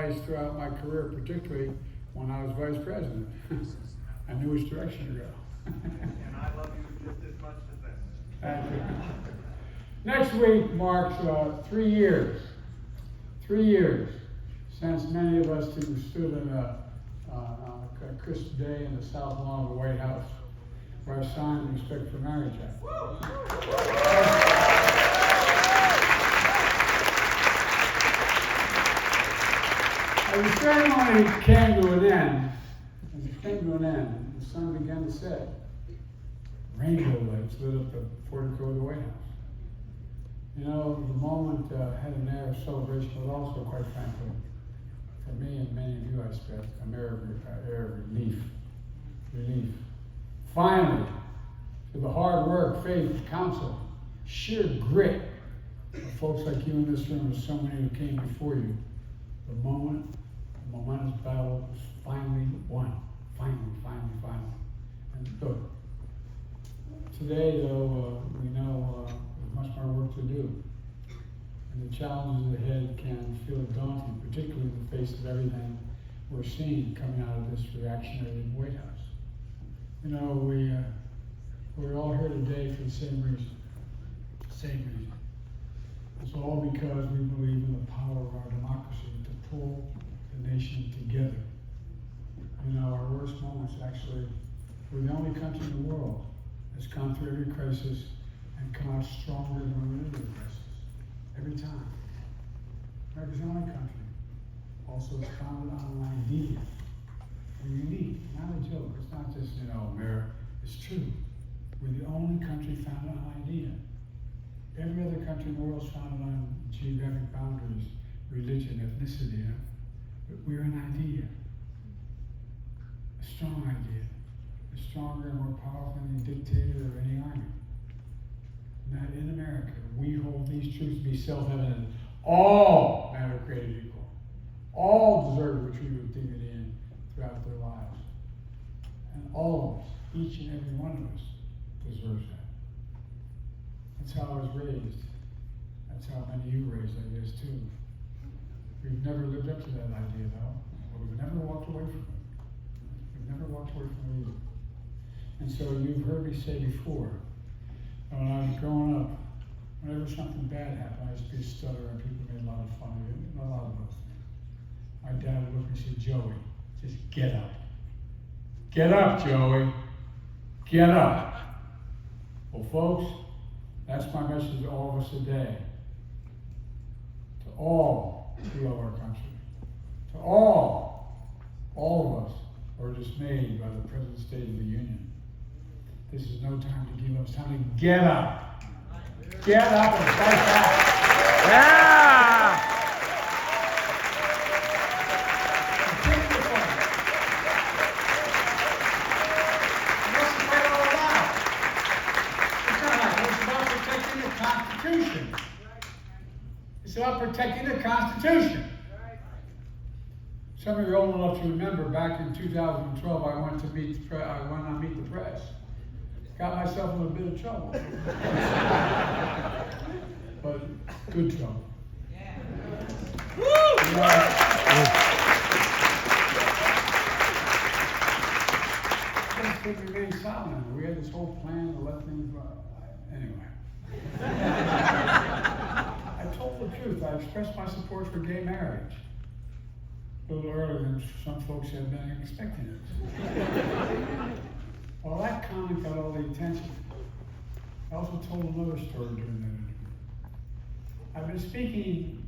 advice throughout my career, particularly when I was vice president. I knew which direction to go. And I love you just as much as that. Thank you. Next week marks 3 years. 3 years since many of us who stood in a crisp day in the south lawn of the White House, where I signed the Respect for Marriage Act. As the ceremony came to an end, the sun began to set. Rainbow lights lit up the portico of the White House. You know, the moment had an air of celebration, but also, quite frankly, for me and many of you, I expect, an air of relief. Relief. Finally, through the hard work, faith, counsel, sheer grit of folks like you in this room and so many who came before you, the momentous battle was finally won. Finally. And look, today, though, we know there's much more work to do. And the challenges ahead can feel daunting, particularly in the face of everything we're seeing coming out of this reactionary White House. You know, we're all here today for the same reason. It's all because we believe in the power of our democracy to pull the nation together. You know, our worst moments, actually, we're the only country in the world that's gone through every crisis and come out stronger than when we're in the crisis. Every time. America's the only country. Also, it's founded on an idea. We're unique, not a joke. It's not just, America. It's true. We're the only country founded on an idea. Every other country in the world is founded on geographic boundaries, religion, ethnicity. But we're an idea. A strong idea. It's stronger and more powerful than any dictator or any army. That in America, we hold these truths to be self-evident. All men are created equal. All deserve to be treated with dignity and throughout their lives. And all of us, each and every one of us, deserves that. That's how I was raised. That's how many of you were raised, I guess, too. We've never lived up to that idea, though. We've never walked away from it. We've never walked away from it either. And so you've heard me say before, when I was growing up, whenever something bad happened, I used to be a stutterer and people made a lot of fun of it, a lot of those things. My dad would look and say, Joey, just get up. Get up, Joey. Get up. Well, folks, that's my message to all of us today. To all who love our country. To all of us who are dismayed by the present state of the Union. This is no time to give up. It's time to get up. Get up and fight back. Yeah! It's about protecting the Constitution. Some of you are old enough to remember back in 2012, I went on Meet the Press. Got myself in a bit of trouble. But good trouble. Yeah. We remained silent. We had this whole plan to let things anyway. I told the truth. I expressed my support for gay marriage. A little earlier than some folks had been expecting it. Well, that comment got all the attention. I also told another story during that interview. I've been speaking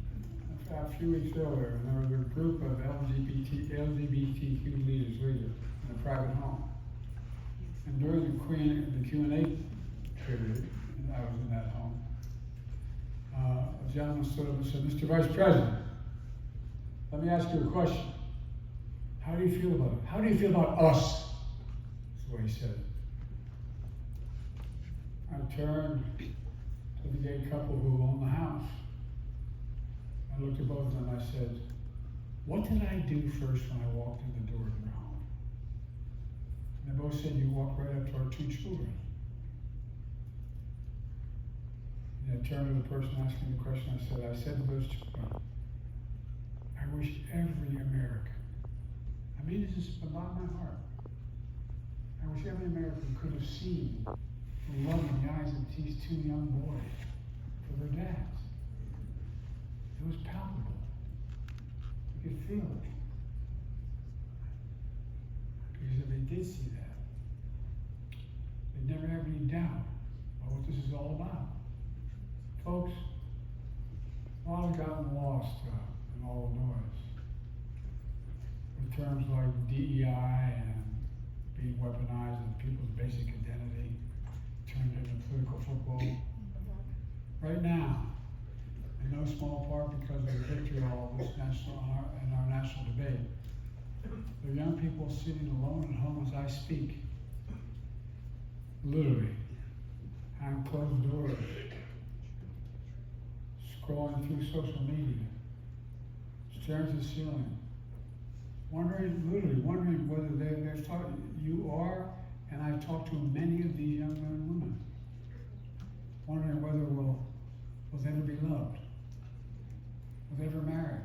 a few weeks earlier, and there was a group of LGBTQ leaders in a private home. And during the Q&A period, and I was in that home, a gentleman stood up and said, Mr. Vice President, let me ask you a question. How do you feel about it? How do you feel about us? That's what he said. I turned to the gay couple who owned the house. I looked at both of them and I said, what did I do first when I walked in the door of their home? And they both said, you walked right up to our 2 children. And I turned to the person asking the question, I said to those children, I I wish every American, I mean this is from the bottom of my heart, I wish every American could have seen the love in the eyes of these two young boys for their dads. It was palpable. You could feel it. Because if they did see that, they'd never have any doubt about what this is all about. Folks, a lot has gotten lost in all the noise. With terms like DEI and being weaponized and people's basic identity turned into political football. Right now, in no small part because of the vitriol of this in our national debate, there are young people sitting alone at home as I speak, literally, behind closed doors, scrolling through social media, staring at the ceiling, literally wondering whether they've taught you are, and I've talked to many of these young men and women, wondering whether we'll ever be loved, will ever marry,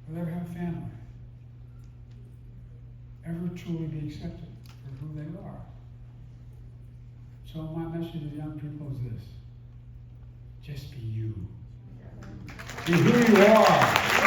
will ever have a family, ever truly be accepted for who they are. So my message to young people is this: just be you. Be who you are.